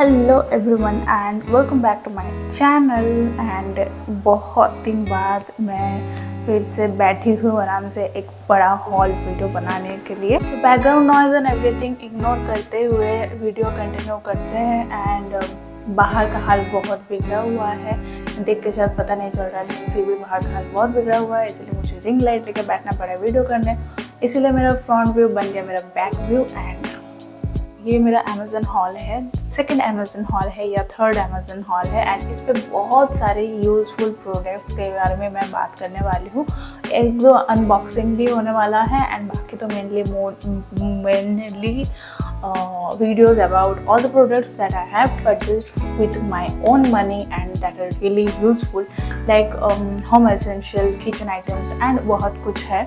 Hello everyone and welcome back to my channel. And बहुत दिन बाद मैं फिर से बैठी हूँ आराम से एक बड़ा हॉल वीडियो बनाने के लिए। तो background noise and everything ignore करते हुए वीडियो कंटिन्यू करते हैं। एंड बाहर का हाल बहुत बिगड़ा हुआ है, देख के शायद पता नहीं चल रहा है, लेकिन फिर भी बाहर का हाल बहुत बिगड़ा हुआ है, इसलिए मुझे रिंग लाइट लेकर बैठना पड़ा वीडियो करने। इसीलिए मेरा फ्रंट व्यू बन गया मेरा बैक व्यू। एंड ये मेरा अमेज़न हॉल है, सेकंड अमेज़न हॉल है या थर्ड अमेज़न हॉल है। एंड इस पे बहुत सारे यूज़फुल प्रोडक्ट्स के बारे में मैं बात करने वाली हूँ। एक दो अनबॉक्सिंग भी होने वाला है एंड बाकी तो mainly videos about all the products that I have purchased with my own money and that are really useful, like home essential, kitchen items and बहुत कुछ है,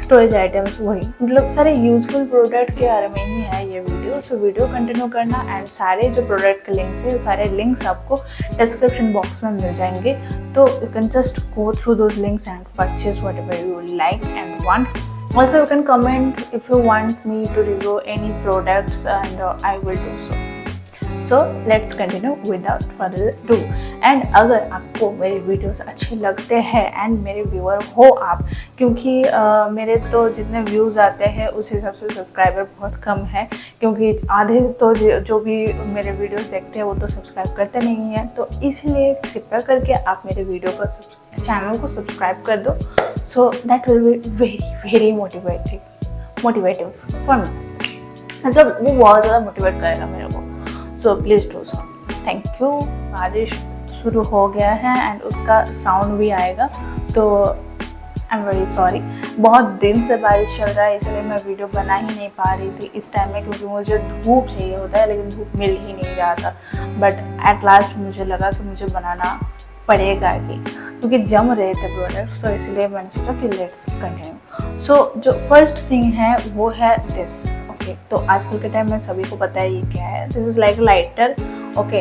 storage items, वही मतलब सारे यूजफुल प्रोडक्ट के बारे में ही है ये वीडियो। सो वीडियो कंटिन्यू करना एंड सारे जो प्रोडक्ट के लिंक्स है सारे लिंक्स आपको डिस्क्रिप्शन बॉक्स में मिल जाएंगे, तो you can just go through those links and purchase whatever you like and want. Also, you can comment if you want me to review any products and I will do so. So let's continue without further ado. And अगर आपको मेरे videos अच्छे लगते हैं and मेरे viewer हो आप, क्योंकि मेरे तो जितने व्यूज़ आते हैं उस हिसाब से सब्सक्राइबर बहुत कम है, क्योंकि आधे तो जो भी मेरे वीडियोस देखते हैं वो तो सब्सक्राइब करते नहीं हैं, तो इसलिए कृपया करके आप मेरे वीडियो को चैनल को सब्सक्राइब कर दो. So that will be very motivative for me. मतलब वो बहुत ज़्यादा मोटिवेट करेगा मेरे को. So please do so. Thank you. बारिश शुरू हो गया है एंड उसका साउंड भी आएगा, तो आई एम वेरी सॉरी. बहुत दिन से बारिश चल रहा है, इसलिए मैं वीडियो बना ही नहीं पा रही थी इस टाइम में, क्योंकि मुझे धूप चाहिए होता है लेकिन धूप मिल ही नहीं रहा था. बट एट लास्ट मुझे लगा कि मुझे बनाना पड़ेगा ही, क्योंकि जम रहे थे प्रोडक्ट्स, तो इसलिए मैंने सोचा कि लेट्स कंटिन्यू. सो जो फर्स्ट थिंग है वो है दिस. ओके, तो आजकल के टाइम में सभी को पता है ये क्या है. This is like lighter. Okay,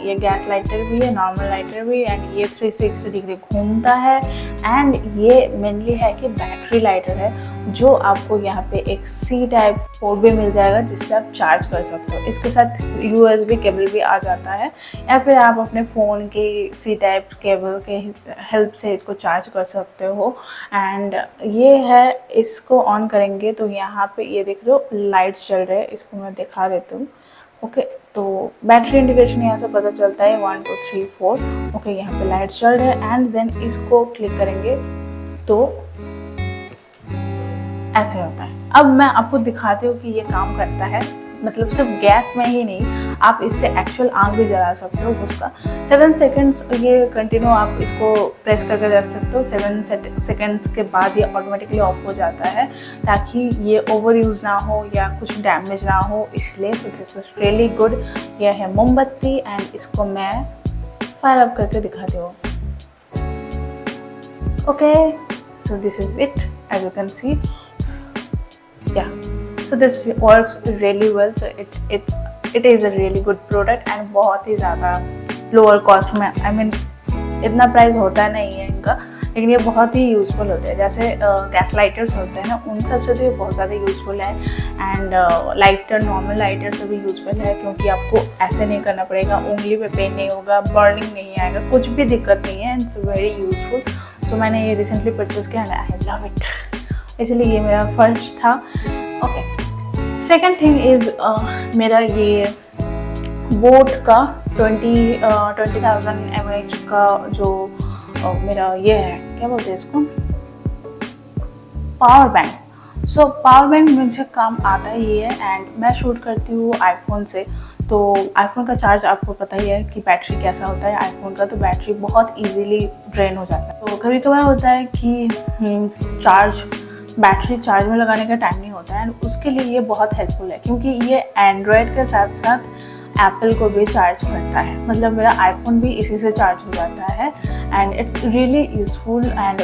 ये गैस लाइटर भी है, नॉर्मल लाइटर भी, एंड ये 360 डिग्री घूमता है. एंड ये मेनली है कि बैटरी लाइटर है, जो आपको यहाँ पे एक सी टाइप पोर्ट भी मिल जाएगा जिससे आप चार्ज कर सकते हो. इसके साथ USB केबल भी आ जाता है, या फिर आप अपने फ़ोन के सी टाइप केबल के हेल्प से इसको चार्ज कर सकते हो. एंड ये है, इसको ऑन करेंगे तो यहाँ पे ये देख रहे हो लाइट्स चल रहे हैं. इसको मैं दिखा देती हूँ. ओके, तो बैटरी इंडिकेशन यहाँ से पता चलता है 1 2 3 4. ओके, यहाँ पे लाइट्स चल रहे हैं. एंड देन इसको क्लिक करेंगे तो ऐसे होता है. अब मैं आपको दिखाती हूँ कि ये काम करता है. मतलब सिर्फ गैस में ही नहीं, आप इससे एक्चुअल आग भी जला सकते हो उसका. 7 सेकंड्स ये कंटिन्यू आप इसको प्रेस करके रख सकते हो. 7 सेकंड्स के बाद ये ऑटोमेटिकली ऑफ हो जाता है, ताकि ये ओवर यूज़ ना हो या कुछ डैमेज ना हो, इसलिए. सो दिस इज़ रियली गुड. यह है मोमबत्ती एंड इसको मैं फायर अप करके दिखाती हूँ. Okay, so this is it as you can see. Yeah, so this works really well. So it is a really good product and बहुत ही ज़्यादा lower cost में. I mean, इतना प्राइस होता नहीं है इनका, लेकिन ये बहुत ही यूज़फुल होते हैं. जैसे गैस लाइटर्स होते हैं ना, उन सब से तो ये बहुत ज़्यादा यूज़फुल है. एंड लाइटर, नॉर्मल लाइटर से भी यूज़फुल है, क्योंकि आपको ऐसे नहीं करना पड़ेगा, उंगली पे पेन नहीं होगा, बर्निंग नहीं आएगा, कुछ भी दिक्कत नहीं है. It's very useful. सो मैंने ये रिसेंटली परचेज़ किया एंड आई लव इट, इसलिए ये मेरा फर्स्ट था. ओके, सेकेंड थिंग इज़ मेरा ये बोट का 20,000 mAh का जो मेरा ये है, क्या बोलते हैं इसको, power bank. So power bank मुझे काम आता ही है. एंड मैं शूट करती हूँ आईफोन से, तो आईफोन का चार्ज आपको पता ही है कि बैटरी कैसा होता है आईफोन का, तो बैटरी बहुत इजीली ड्रेन हो जाता है. तो कभी कभार होता है कि बैटरी चार्ज में लगाने का टाइम नहीं होता है, एंड उसके लिए ये बहुत हेल्पफुल है, क्योंकि ये एंड्रॉयड के साथ साथ एप्पल को भी चार्ज करता है. मतलब मेरा आईफोन भी इसी से चार्ज हो जाता है. And it's really useful. And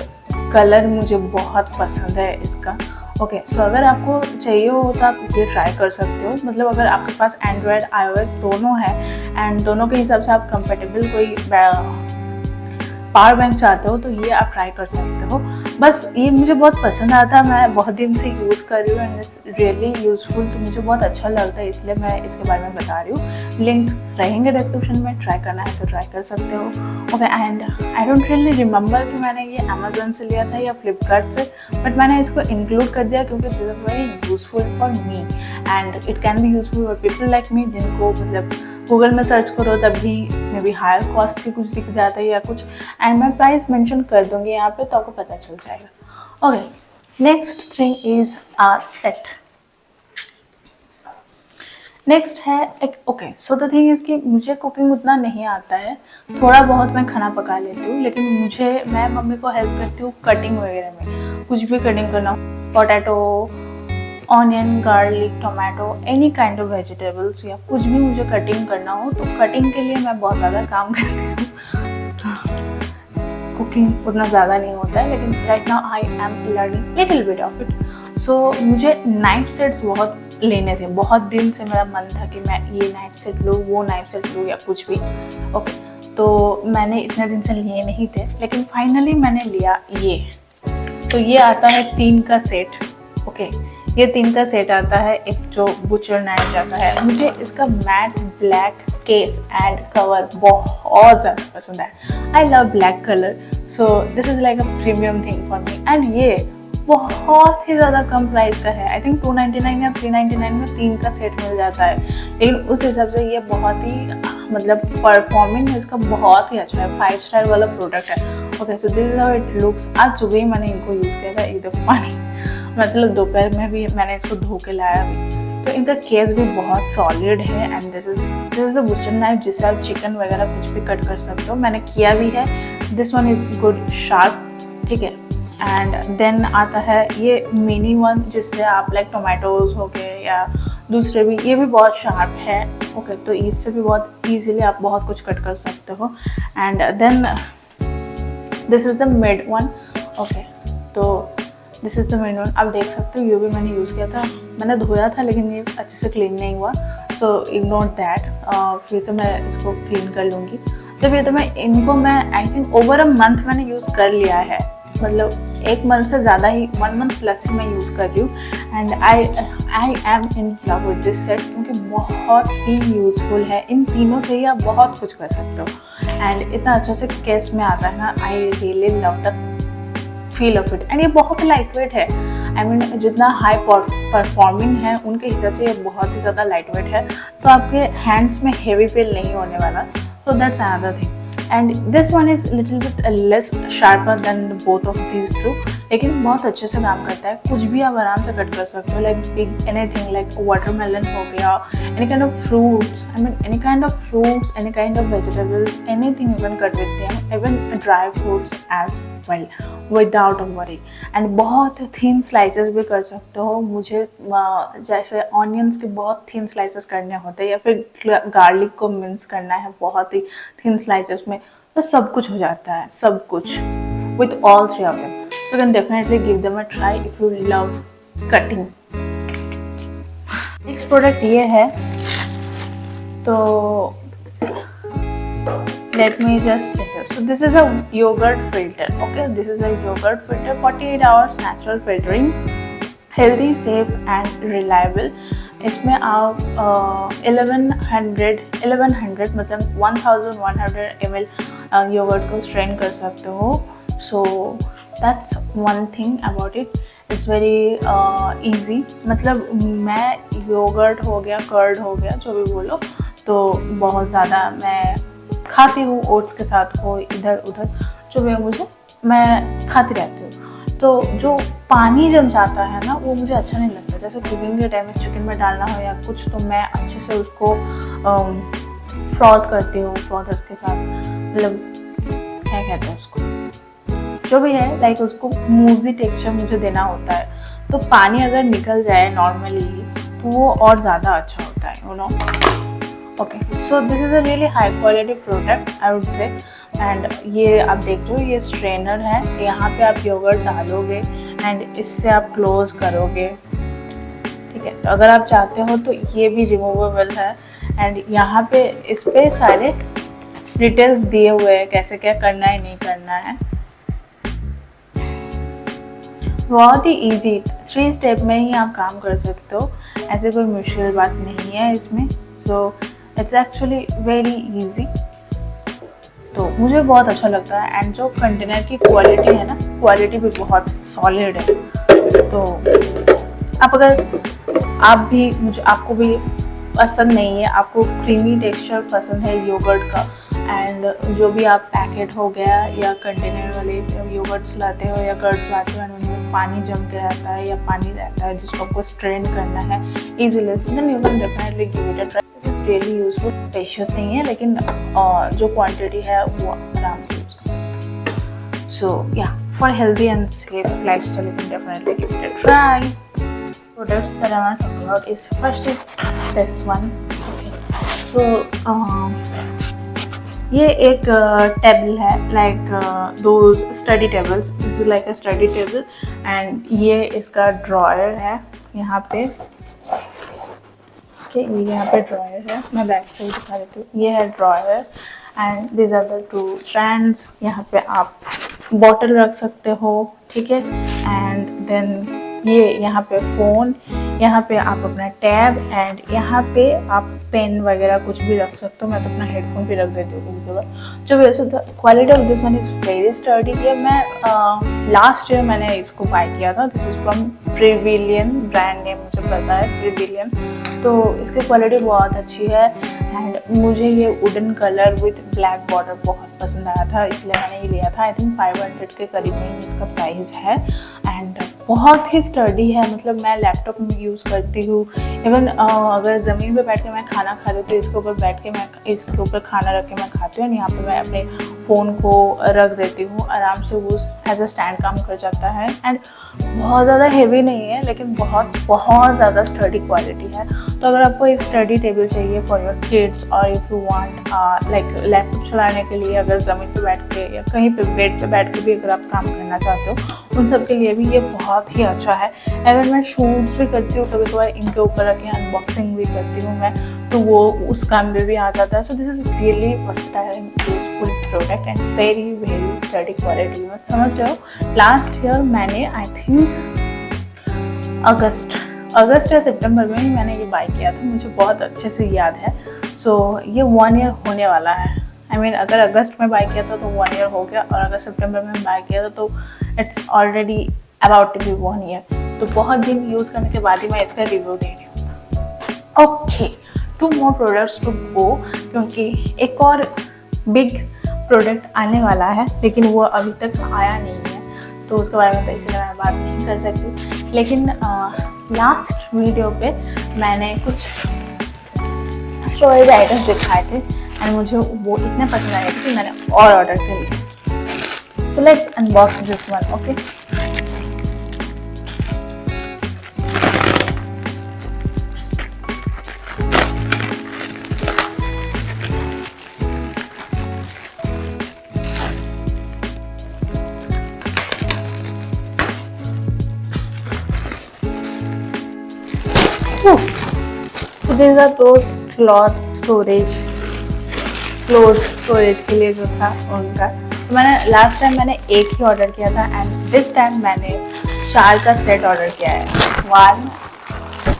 colour मुझे बहुत पसंद है इसका. ओके, सो अगर आपको चाहिए हो तो आप ये ट्राई कर सकते हो. मतलब अगर आपके पास एंड्रॉयड iOS दोनों है एंड दोनों के हिसाब से आप कंफर्टेबल कोई पावर बैंक चाहते हो, तो ये आप ट्राई कर सकते हो. बस ये मुझे बहुत पसंद आता है, मैं बहुत दिन से यूज़ कर रही हूँ एंड इट्स रियली यूज़फुल, तो मुझे बहुत अच्छा लगता है, इसलिए मैं इसके बारे में बता रही हूँ। लिंक्स रहेंगे डिस्क्रिप्शन में, ट्राई करना है तो ट्राई कर सकते हो। Okay, and I don't really remember कि मैंने ये अमेजोन से लिया था या फ्लिपकार्ट से, बट मैंने इसको इंक्लूड कर दिया क्योंकि this is very useful for me and it can be useful for people like me, जिनको मतलब गूगल में सर्च करो तभी मे बी हायर कॉस्ट की कुछ दिख जाता है या कुछ, एंड मैं प्राइस मेंशन कर दूँगी यहाँ पे तो आपको पता चल जाएगा। Okay, next thing is a set. Next है एक, okay so the thing is कि मुझे कुकिंग उतना नहीं आता है, थोड़ा बहुत मैं खाना पका लेती हूँ, लेकिन मैं मम्मी को हेल्प करती हूँ कटिंग वगैरह में, कुछ भी कटिंग करना हो, potato, onion, garlic, tomato, any kind of vegetables या कुछ भी मुझे कटिंग करना हो तो कटिंग के लिए मैं बहुत ज़्यादा काम करती हूँ। कुकिंग उतना ज़्यादा नहीं होता है, लेकिन right now I am learning little bit of it. So मुझे नाइफ सेट्स बहुत लेने थे, बहुत दिन से मेरा मन था कि मैं ये नाइफ सेट लूँ, वो नाइफ सेट लूँ या कुछ भी। ओके, तो मैंने इतने दिन से लिए नहीं थे, लेकिन फाइनली मैंने लिया ये। तो ये आता है 3 का सेट। ओके, ये 3 का सेट आता है, एक जो बुचर नाइफ जैसा है। मुझे इसका matte black case and cover बहुत ज़्यादा पसंद है। I love black colour, so this is like a premium thing for me. And ये बहुत ही ज़्यादा कम प्राइस का है, आई थिंक 299 या 399 में 3 का सेट मिल जाता है, लेकिन उस हिसाब से ये बहुत ही मतलब परफॉर्मिंग इसका बहुत ही अच्छा है, 5 स्टार वाला प्रोडक्ट है। Okay, so this is how it looks. आज सुबह ही मैंने इनको यूज़ किया था, एकदम पानी मतलब दोपहर में भी मैंने इसको धो के लाया भी। तो इनका केस भी बहुत सॉलिड है and this is the butcher knife जिससे आप चिकन वगैरह कुछ भी कट कर सकते हो, मैंने किया भी है। This one is good sharp, ठीक है। एंड देन आता है ये मिनी वन जिससे आप लाइक टोमेटोज हो गए या दूसरे भी, ये भी बहुत शार्प है। ओके, तो इससे भी बहुत ईजीली आप बहुत कुछ कट कर सकते हो। And then this is the mid one. Okay, तो this is the mid one, आप देख सकते हो, ये भी मैंने यूज़ किया था, मैंने धोया था लेकिन ये अच्छे से क्लीन नहीं हुआ, सो इग्नोर दैट। फिर से मैं इसको क्लीन कर लूँगी। तो फिर तो मैं I think over a month मैंने यूज़ कर लिया है, मतलब 1 मंथ से ज़्यादा ही, 1 मंथ प्लस ही मैं यूज़ कर रही हूँ। And I M in love with this set क्योंकि बहुत ही यूज़फुल है। इन तीनों से ही आप बहुत कुछ कर सकते हो एंड इतना अच्छा से केस में आता है ना, I really love the feel of it. And ये बहुत लाइट वेट है, आई मीन जितना हाई परफॉर्मिंग है उनके हिसाब से ये बहुत ही ज़्यादा लाइट वेट है, तो आपके हैंड्स में हेवी फील नहीं होने वाला। So that's another thing. And this one is little bit less sharper than both of these two, लेकिन बहुत अच्छे से काम करता है, कुछ भी आप आराम से कट कर सकते हो, like big anything like watermelon हो गया, any kind of fruits, I mean any kind of fruits, any kind of vegetables, anything you can cut with them, even dry fruits as well without a worry. And बहुत thin slices भी कर सकते हो, मुझे जैसे onions के बहुत thin slices करने होते हैं या फिर गार्लिक को मिन्स करना है बहुत ही थिन स्लाइसेस में, तो सब कुछ हो जाता है, सब कुछ with all 3 of them. So you can definitely give them a try if you love cutting. Next product ये है, तो let me just check it. So this is a yogurt filter. Okay, this is a yogurt filter, 48 hours natural filtering, healthy, safe and reliable. इसमें आप 1100 मतलब 1100 ml yogurt को strain कर सकते हो। So that's one thing about it, it's very easy. मतलब मैं yogurt हो गया, कर्ड हो गया, जो भी बोलो, तो बहुत ज़्यादा मैं खाती हूँ, ओट्स के साथ हो, इधर उधर जो भी मुझे मैं खाती रहती हूँ। तो जो पानी जम जाता है ना, वो मुझे अच्छा नहीं लगता। जैसे कुकिंग के टाइम में चिकन में डालना हो या कुछ, तो मैं अच्छे से उसको फ्रॉथ करती हूँ, फ्रॉथर के साथ, मतलब क्या कहते हैं उसको, जो भी है, लाइक उसको मूजी टेक्सचर मुझे देना होता है। तो पानी अगर निकल जाए नॉर्मली तो वो और ज़्यादा अच्छा होता है, you know. Okay, so this is a really high quality product I would say. And ये आप देख रहे हो, ये स्ट्रेनर है, यहाँ पे आप योगर्ट डालोगे एंड इससे आप क्लोज करोगे, ठीक है। तो अगर आप चाहते हो तो ये भी रिमूवेबल है एंड यहाँ पे इस पे सारे डिटेल्स दिए हुए हैं, कैसे क्या करना है, नहीं करना है। बहुत ही इजी 3 स्टेप में ही आप काम कर सकते हो, ऐसे कोई मुश्किल बात नहीं है इसमें। So it's actually very easy, तो मुझे बहुत अच्छा लगता है। एंड जो कंटेनर की क्वालिटी है ना, क्वालिटी भी बहुत सॉलिड है। तो आपको भी पसंद नहीं है, आपको क्रीमी टेक्सचर पसंद है योगर्ट का, एंड जो भी आप पैकेट हो गया या कंटेनर वाले योगर्ट्स लाते हो या कर्ड्स लाते हो, उनमें पानी जम के रहता है या पानी रहता है जिसको आपको स्ट्रेन करना है easily, then you can definitely give it a try. It is really useful, spacious नहीं है लेकिन जो क्वांटिटी है वो आराम से यूज कर सकते हो। सो या, for healthy and safe lifestyle you can definitely give it a try. Products that I want to talk about is first is this one. Okay. So ये एक टेबल है, like those study tables. This is like a study table and ये इसका dryer है यहाँ पे। Okay, ये यहाँ पे ड्रॉयर है, मैं बैक से ही दिखा देती हूँ। ये है drawer and this are the 2 stands. यहाँ पे आप बॉटल रख सकते हो, ठीक है। एंड देन ये यहाँ पे फ़ोन, यहाँ पे आप अपना टैब, एंड यहाँ पे आप पेन वगैरह कुछ भी रख सकते हो। मैं तो अपना हेडफोन भी रख देती हूँ कभी कभार। जो वैसे quality of this one is very sturdy. ये मैं लास्ट ईयर मैंने इसको बाय किया था। This is from Privilian, brand name मुझे पता है प्रिविलियन। तो इसकी क्वालिटी बहुत अच्छी है एंड मुझे ये wooden colour with black border बहुत पसंद आया था, इसलिए मैंने ये लिया था। आई थिंक 500 के करीब में ही इसका प्राइस है एंड बहुत ही स्टर्डी है। मतलब मैं लैपटॉप में यूज़ करती हूँ, इवन अगर ज़मीन पे बैठ के मैं खाना खा रही हूँ तो इसके ऊपर बैठ के मैं इसके ऊपर खाना रख के मैं खाती हूँ। यहाँ पे मैं अपने फ़ोन को रख देती हूँ, आराम से वो एज अ स्टैंड काम कर जाता है। एंड बहुत ज़्यादा हेवी नहीं है लेकिन बहुत ज़्यादा स्टडी क्वालिटी है। तो अगर आपको एक स्टडी टेबल चाहिए फॉर योर किड्स और if you want like laptop चलाने के लिए, अगर ज़मीन पे बैठ के या कहीं पे बेड पे बैठ के भी अगर आप काम करना चाहते हो, उन सब के लिए भी ये बहुत ही अच्छा है। एवं मैं शूट्स भी करती हूँ कभी कभार, इनके ऊपर रख के अनबॉक्सिंग भी करती हूँ मैं, तो वो उस काम में भी आ जाता है। So this is really versatile and useful product and very study quality. मत समझ रहे हो, लास्ट ईयर मैंने आई थिंक अगस्त या सितंबर में ही मैंने ये बाय किया था, मुझे बहुत अच्छे से याद है। सो ये 1 ईयर होने वाला है। आई मीन अगर अगस्त में बाय किया था तो 1 ईयर हो गया, और अगर सितंबर में बाय किया था तो it's already about to be 1 year. तो बहुत दिन यूज़ करने के बाद ही मैं इसका रिव्यू दे रही हूँ। Okay, 2 more products to go, क्योंकि एक और बिग प्रोडक्ट आने वाला है लेकिन वो अभी तक आया नहीं है, तो उसके बारे में तो इसलिए मैं बात नहीं कर सकती। लेकिन लास्ट वीडियो पे मैंने कुछ स्टोरेज आइटम्स दिखाए थे एंड मुझे वो इतने पसंद आए थे कि मैंने और ऑर्डर कर लिए। So let's unbox this one. Okay, so these are those cloth storage के लिए जो था उनका। तो मैंने लास्ट टाइम मैंने एक ही ऑर्डर किया था एंड दिस टाइम मैंने 4 का सेट ऑर्डर किया है। 1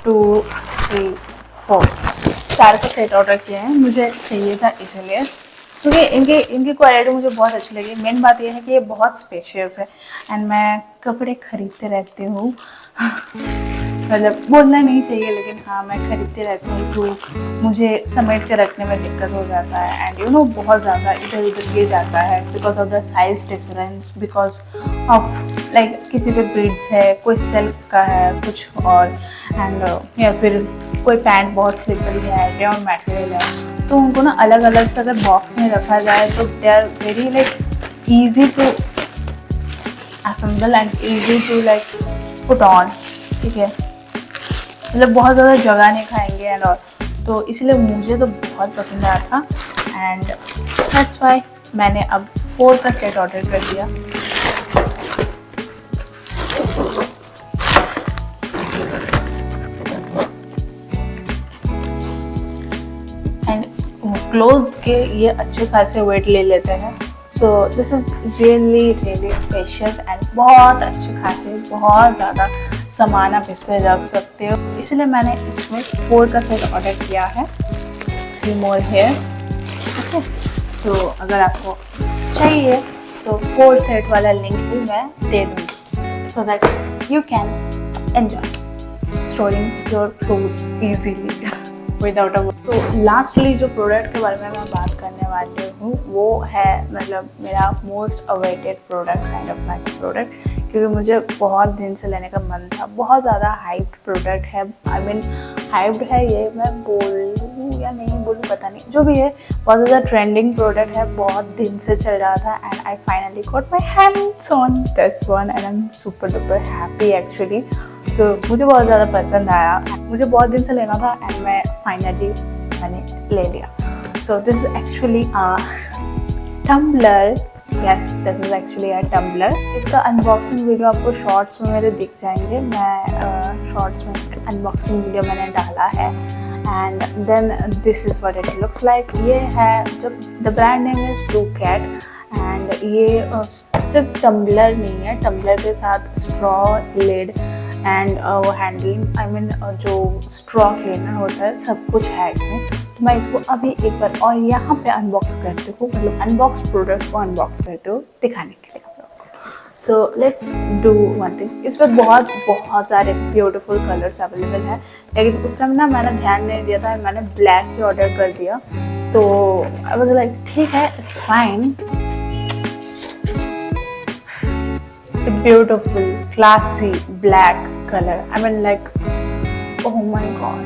2 3 4 4 का सेट ऑर्डर किया है, मुझे चाहिए था इसलिए, क्योंकि इनकी क्वालिटी मुझे बहुत अच्छी लगी। मेन बात यह है कि ये बहुत स्पेशियस है एंड मैं कपड़े खरीदते रहती हूँ मतलब बोलना नहीं चाहिए लेकिन हाँ, मैं खरीदते रहती हूँ तो मुझे समेट के रखने में दिक्कत हो जाता है एंड यू नो बहुत ज़्यादा इधर उधर गिर जाता है because of the size difference, because of like किसी पे ब्रीड्स है, कोई सिल्क का है कुछ और, एंड या फिर कोई पैंट बहुत स्लिपरी है, रेयन मटेरियल है, तो उनको ना अलग अलग से अगर बॉक्स में रखा जाए तो they are very like easy to assemble and easy to like put on, ठीक है, मतलब बहुत ज़्यादा जगह नहीं खाएंगे एंड और, तो इसलिए मुझे तो बहुत पसंद आया था एंड दैट्स वाई मैंने अब 4 का सेट ऑर्डर कर दिया। एंड क्लोथ्स के ये अच्छे खासे वेट ले लेते हैं, so so this is really spacious and बहुत अच्छी खासी बहुत ज़्यादा सामान आप इस पर रख सकते हो, इसलिए मैंने इसमें 4 का सेट ऑर्डर किया है। 3 more here, ओके। तो अगर आपको चाहिए तो 4 सेट वाला लिंक भी मैं दे दूँगी, so that you can enjoy storing your clothes easily without a. तो लास्टली जो प्रोडक्ट के बारे में मैं बात करने वाली हूँ वो है मतलब मेरा most awaited product, kind of my product, क्योंकि मुझे बहुत दिन से लेने का मन था। बहुत ज़्यादा हाइप्ड प्रोडक्ट है, आई मीन हाइप्ड है, ये मैं बोलूँ या नहीं बोलूँ पता नहीं, जो भी है बहुत ज़्यादा ट्रेंडिंग प्रोडक्ट है, बहुत दिन से चल रहा था and I finally got my hands on this one and I am super duper happy actually. So मुझे बहुत ज़्यादा पसंद आया, मुझे बहुत दिन से लेना था एंड मैं फाइनली मैंने ले लिया। So this is actually tumbler, yes this is actually a tumbler. इसका अनबॉक्सिंग वीडियो आपको शॉर्ट्स में मेरे दिख जाएंगे, मैं शॉर्ट्स में इसका अनबॉक्सिंग वीडियो मैंने डाला है and then this is what it looks like. ये है जब the brand name is true cat and ये सिर्फ टम्बलर नहीं है, टम्बलर के साथ स्ट्रॉ लिड एंड वो हैंडलिंग, आई मीन जो स्ट्रॉ क्लीनर होता है सब कुछ है इसमें। तो मैं इसको अभी एक बार और यहाँ पे अनबॉक्स करती हूँ, मतलब अनबॉक्स प्रोडक्ट को अनबॉक्स करते हो दिखाने के लिए आप लोगों को। So let's do one thing, इस पर बहुत सारे ब्यूटीफुल कलर्स अवेलेबल हैं, लेकिन उस टाइम ना मैंने ध्यान नहीं दिया था, मैंने ब्लैक ही ऑर्डर कर दिया। तो आई वाज लाइक ठीक है, it's fine. Beautiful, classy black color. I mean, like, oh my god,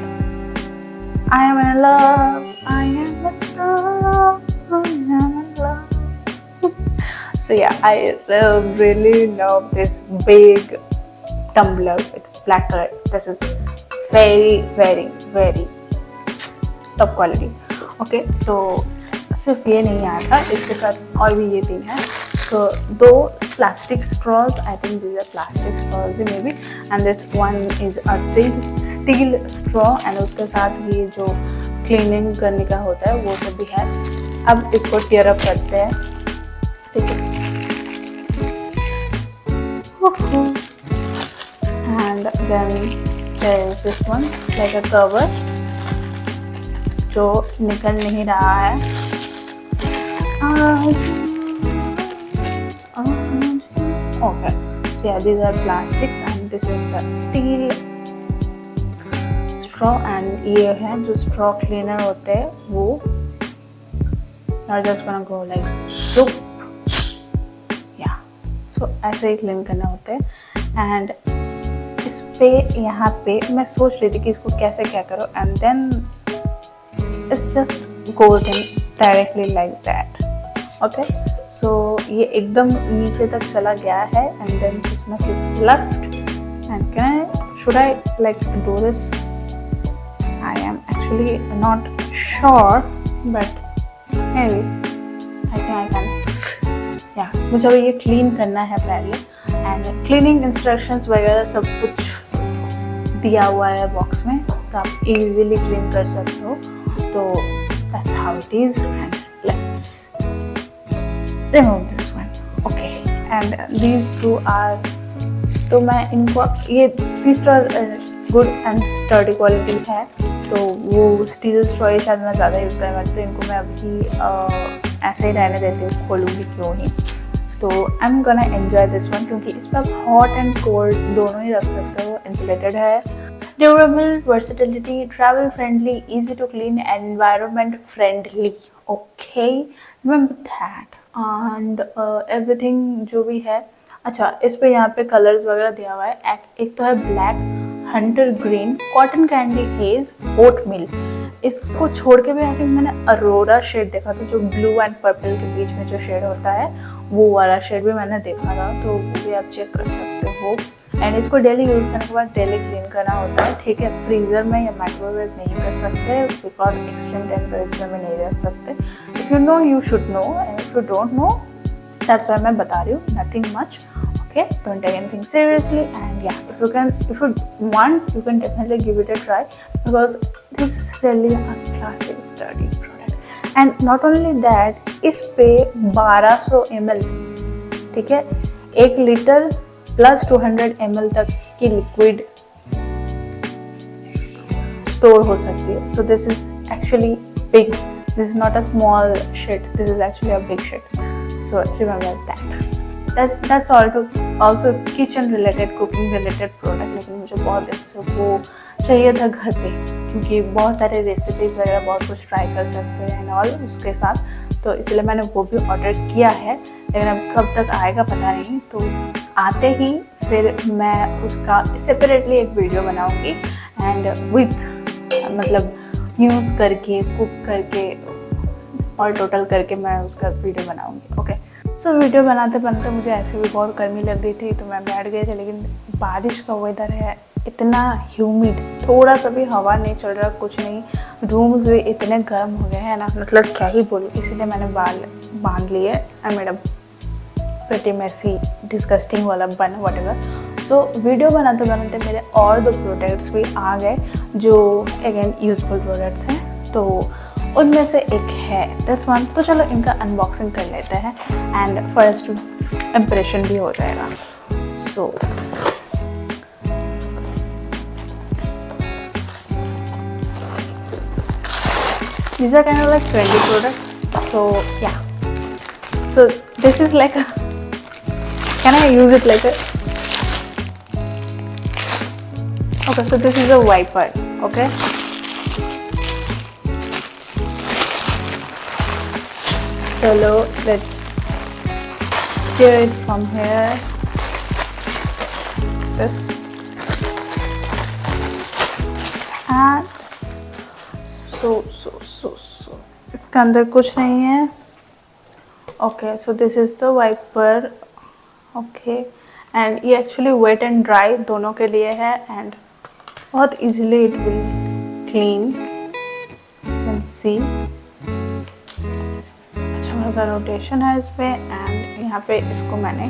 I am in love. I am in love. I am in love. So yeah, I really love this big tumbler with black color. This is very top quality. Okay, तो सिर्फ ये नहीं आया था, इसके साथ और भी ये 3 है। So 2 plastic straws, I think these are plastic straws maybe, and this one is a steel straw and उसके साथ ये जो क्लीनिंग करने का होता है वो सब भी है। अब इसको टीयर अप करते हैं, ठीक है। And then there is this one like a cover जो निकल नहीं रहा है। Okay, so yeah, these are plastics and this is the steel straw and ये है जो straw cleaner होते हैं वो, not just gonna go like so, yeah, so ऐसे ही clean करना होते हैं। and इस पे यहाँ पे मैं सोच रही थी कि इसको कैसे क्या करो and then it just goes in directly like that, okay। सो ये एकदम नीचे तक चला गया है and then this much is left and can I should I like do this, I am actually not sure but maybe I think I can, या मुझे अभी ये क्लीन करना है पहले एंड क्लीनिंग इंस्ट्रक्शंस वगैरह सब कुछ दिया हुआ है बॉक्स में, तो आप इजीली क्लीन कर सकते हो। तो that's how it is and let's remove this one, okay। and these 2 are, तो मैं इनको ये 3 straw good and sturdy quality है, तो वो स्टील स्ट्रॉ शायद मैं ज़्यादा यूज़ करने वाली, तो इनको मैं अभी ऐसे ही रहने देती हूँ, खोलूँगी क्यों ही। तो I am gonna enjoy this one क्योंकि इस पर आप हॉट एंड कोल्ड दोनों ही रख सकते हो, इंसुलेटेड है, durable, versatility, travel friendly, easy to clean, environment friendly, okay remember that and everything जो भी है। अच्छा, इस पे यहाँ पे कलर्स वगैरह दिया हुआ है, एक तो है black, hunter green, cotton candy haze, oat milk. इसको छोड़ के भी आई थिंक मैंने अरोरा शेड देखा था, जो ब्लू एंड पर्पल के बीच में जो शेड होता है वो वाला शेड भी मैंने देखा था, तो वो भी आप चेक कर सकते हो। एंड इसको डेली यूज़ करने के बाद डेली क्लीन करना होता है, ठीक है। फ्रीज़र में या माइक्रोवेव नहीं कर सकते बिकॉज एक्सट्रीम टेम्परेचर में नहीं रख सकते। If you know you should know, and if you don't know that's why मैं बता रही हूँ, nothing much, okay, don't take anything seriously, and yeah, if you want, you can definitely give it a try because this is really a classic sturdy product. And not only that, इस पे 1200 ml, ठीक है, 1 litre plus 200 ml तक की liquid store हो सकती है. So this is actually big. This is not a small shit, this is actually a big shit. So remember that. That's also kitchen related, cooking related product. लेकिन मुझे बहुत दिन से वो चाहिए था घर पे, क्योंकि बहुत सारे रेसिपीज़ वगैरह बहुत कुछ ट्राई कर सकते हैं एंड ऑल उसके साथ. तो इसलिए मैंने वो भी ऑर्डर किया है, लेकिन अब कब तक आएगा पता नहीं. तो आते ही फिर मैं उसका सेपरेटली एक वीडियो बनाऊंगी एंड विथ मतलब यूज़ करके, कुक करके और टोटल करके मैं उसका वीडियो बनाऊंगी. ओके. सो वीडियो बनाते बनाते मुझे ऐसे भी बहुत गर्मी लग रही थी, तो मैं बैठ गई थी. लेकिन बारिश का वेदर है, इतना ह्यूमिड, थोड़ा सा भी हवा नहीं चल रहा, कुछ नहीं. रूम्स भी इतने गर्म हो गए हैं ना, मतलब क्या ही बोलूँ. इसीलिए मैंने बाल बांध लिए. I made a pretty messy disgusting वाला बन व्हाटएवर. सो वीडियो बनाते बनाते मेरे और 2 प्रोडक्ट्स भी आ गए जो अगेन यूजफुल प्रोडक्ट्स हैं. तो उनमें से एक है दिस वन. तो चलो इनका अनबॉक्सिंग कर लेते हैं एंड फर्स्ट इम्प्रेशन भी हो जाएगा. सो these are kind of like trendy products. So yeah. So this is like a, can I use it like a, okay, so this is a wiper. Okay. So let's stir it from here. This and so इसके अंदर कुछ नहीं है. Okay. So this is the wiper. Okay. And ये actually wet and dry दोनों के लिए है एंड बहुत easily it will clean. Can see अच्छा खासा रोटेशन है इस पे एंड यहाँ पे इसको मैंने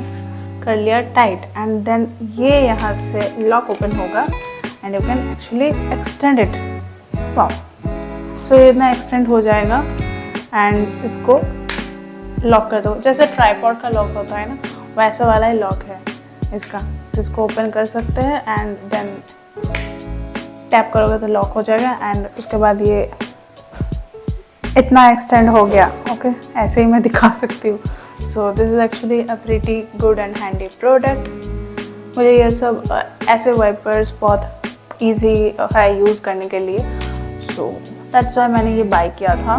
कर लिया टाइट एंड देन ये यहाँ से लॉक ओपन होगा and you can actually extend it. Wow. तो ये इतना एक्सटेंड हो जाएगा एंड इसको लॉक कर दो. जैसे ट्राइपॉड का लॉक होता है ना, वैसा वाला ही लॉक है इसका. तो इसको ओपन कर सकते हैं एंड देन टैप करोगे तो लॉक हो जाएगा एंड उसके बाद ये इतना एक्सटेंड हो गया. ओके. ऐसे ही मैं दिखा सकती हूँ. सो this is actually a pretty good and handy product. मुझे ये सब ऐसे वाइपर्स बहुत ईजी है यूज़ करने के लिए. सो दैट्स वाई मैंने ये बाय किया था.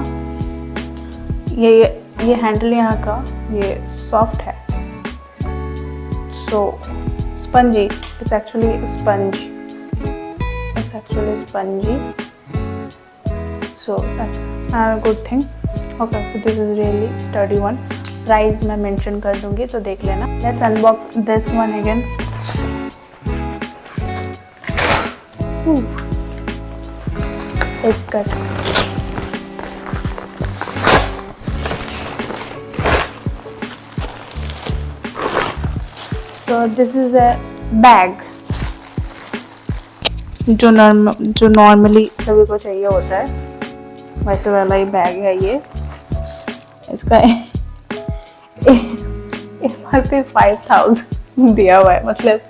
ये हैंडल यहाँ का ये सॉफ्ट है. So spongy. It's actually sponge. It's actually spongy. So that's a good thing. Okay. So this is really sturdy one. Price मैं मेंशन कर दूंगी तो देख लेना. Let's unbox this one again. एक cut. So this is a bag जो normally सभी को चाहिए होता है, वैसे वाला ही बैग है ये. इसका MRP 5000 दिया हुआ है, मतलब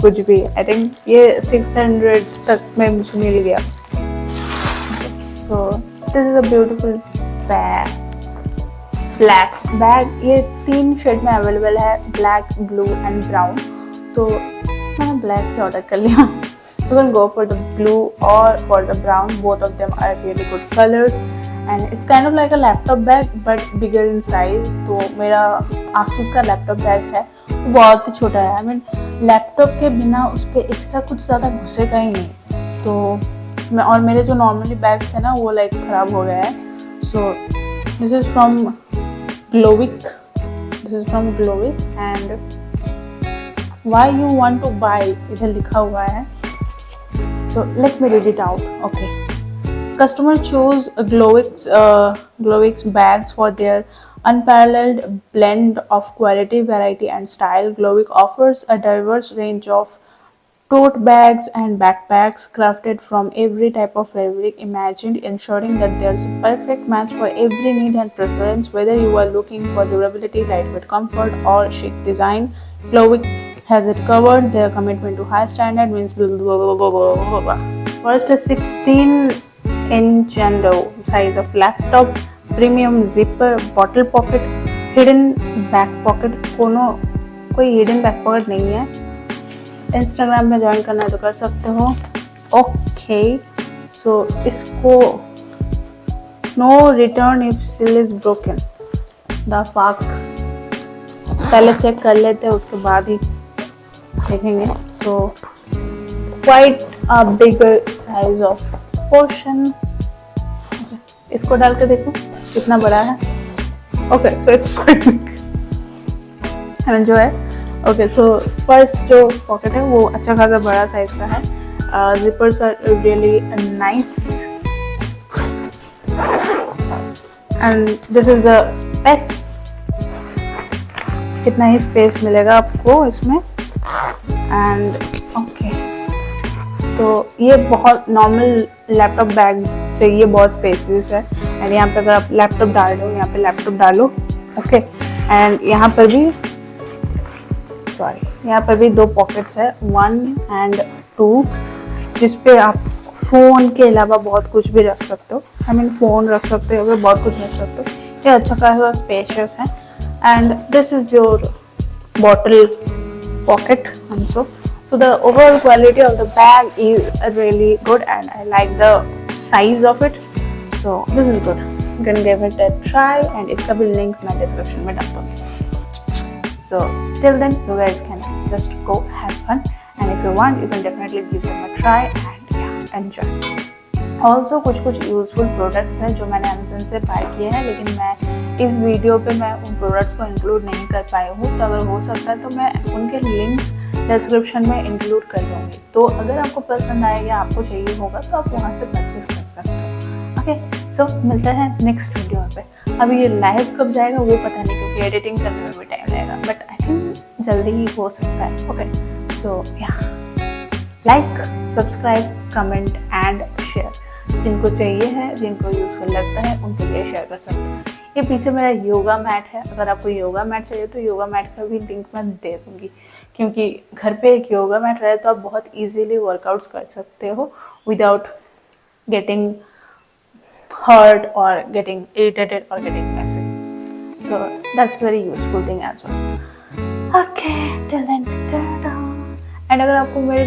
कुछ भी. आई थिंक ये 600 तक में मुझे मिल गया. So this is a beautiful bag. Black bag. ये 3 शेड में अवेलेबल है, ब्लैक, ब्लू एंड ब्राउन. तो मैंने ब्लैक ही ऑर्डर कर लिया. You can go for the blue or for the brown. Both of them are really good colors and it's kind of like a laptop bag but bigger in size. तो मेरा Asus का laptop bag है, वो बहुत ही छोटा है. I mean laptop के बिना उस पर एक्स्ट्रा कुछ ज़्यादा घुसेगा ही नहीं. तो मैं और मेरे जो नॉर्मली बैग्स थे ना वो लाइक ख़राब हो गया है. So this is from Glowix. This is from Glowix and why you want to buy इधर लिखा हुआ है. So let me read it out. Okay. Customer choose Glowix bags for their unparalleled blend of quality, variety, and style. Glowix offers a diverse range of tote bags and backpacks crafted from every type of fabric imagined, ensuring that there's a perfect match for every need and preference. Whether you are looking for durability, lightweight comfort, or chic design, Chloe has it covered. Their commitment to high standard means blah, blah, blah, blah, blah, blah. First, a 16-inch and size of laptop, premium zipper, bottle pocket, hidden back pocket. कोई hidden back pocket नहीं है. Instagram में join करना है तो कर सकते हो. ओके, सो इसको no return if seal is broken. The fuck, पहले चेक कर लेते हैं उसके बाद ही देखेंगे. So quite a bigger size of portion. इसको डाल के देखो कितना बड़ा है. Okay, so it's quite big जो है. ओके, सो फर्स्ट जो पॉकेट है वो अच्छा खासा बड़ा साइज का है. Zippers are really nice and this is the space. कितना ही स्पेस मिलेगा आपको इसमें. एंड ओके, तो ये बहुत नॉर्मल लैपटॉप बैग्स से ये बहुत स्पेसियस है. एंड यहाँ पे अगर आप लैपटॉप डाल रहे हो, यहाँ पे लैपटॉप डालो. ओके, एंड यहाँ पर भी यहाँ पर भी 2 पॉकेट्स है, 1 and 2, जिसपे आप फ़ोन के अलावा बहुत कुछ भी रख सकते हो. आई मीन फ़ोन रख सकते हो, बहुत कुछ रख सकते हो. ये अच्छा खासा स्पेशियस है. And this is your bottle pocket also. So the overall quality of the bag is really good and I like the size of it. So this is good. You can give it a try and इसका भी link मैं description में डाल दूँगी. So till then you guys can just go have fun and if you want you can definitely give them a try and yeah, enjoy. Also कुछ useful products हैं जो मैंने अमेज़न से बाय किए हैं, लेकिन मैं इस वीडियो पे मैं उन प्रोडक्ट्स को इंक्लूड नहीं कर पाई हूँ. तो अगर हो सकता है तो मैं उनके लिंक्स डिस्क्रिप्शन में इंक्लूड कर दूँगी. तो अगर आपको पसंद आएगा, आपको चाहिए होगा तो आप वहाँ से परचेज कर सकते हो. ओके, सो मिलते हैं नेक्स्ट वीडियो पे. अभी ये लाइव कब जाएगा वो पता नहीं, क्योंकि एडिटिंग करने में भी टाइम लगेगा, बट आई थिंक जल्दी ही हो सकता है. ओके, सो या like, subscribe, comment and share. जिनको चाहिए है, जिनको यूज़फुल लगता है, उनके लिए शेयर कर सकते हो. ये पीछे मेरा योगा मैट है. अगर आपको योगा मैट चाहिए तो योगा मैट का भी लिंक मैं दे दूँगी, क्योंकि घर पे एक योगा मैट रहे तो आप बहुत इजीली वर्कआउट्स कर सकते हो without getting hurt or getting irritated or getting messy. So that's very useful thing as well. Okay, till then, ta-da. And अगर आपको मेरे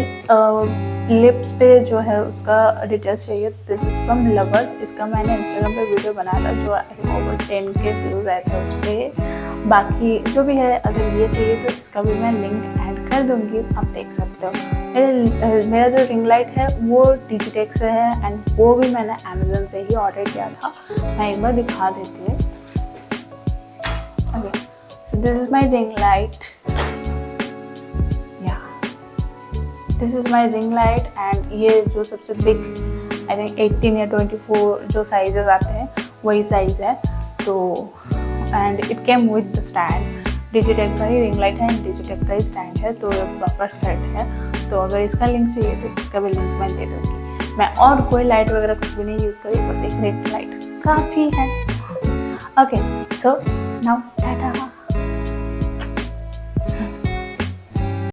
लिप्स पे जो है उसका डिटेल्स चाहिए, दिस इज़ फ्रॉम लवर्थ. इसका मैंने इंस्टाग्राम पे वीडियो बनाया था जो ओवर 10K व्यूज़ आए थे उस पर. बाकी जो भी है, अगर ये चाहिए तो इसका भी मैं लिंक ऐड कर दूँगी, आप देख सकते हो. मेरा जो रिंग लाइट है वो डिजिटेक से है एंड वो भी मैंने अमेज़न से ही ऑर्डर किया था. मैं एक बार दिखा देती हूँ. Okay, so this is my ring light. This is my ring light and ये जो सबसे बिग आई थिंक 18 या 24 जो साइजेस आते हैं वही साइज़ है. तो and it came with the stand. Digitek का ही रिंग लाइट है, डिजिटेक का ही स्टैंड है, तो प्रॉपर सेट है. तो अगर इसका लिंक चाहिए तो इसका भी लिंक मैं दे दूँगी. मैं और कोई लाइट वगैरह कुछ भी नहीं यूज़ करी, बस एक रिंग लाइट काफ़ी है. Okay, so now Tata.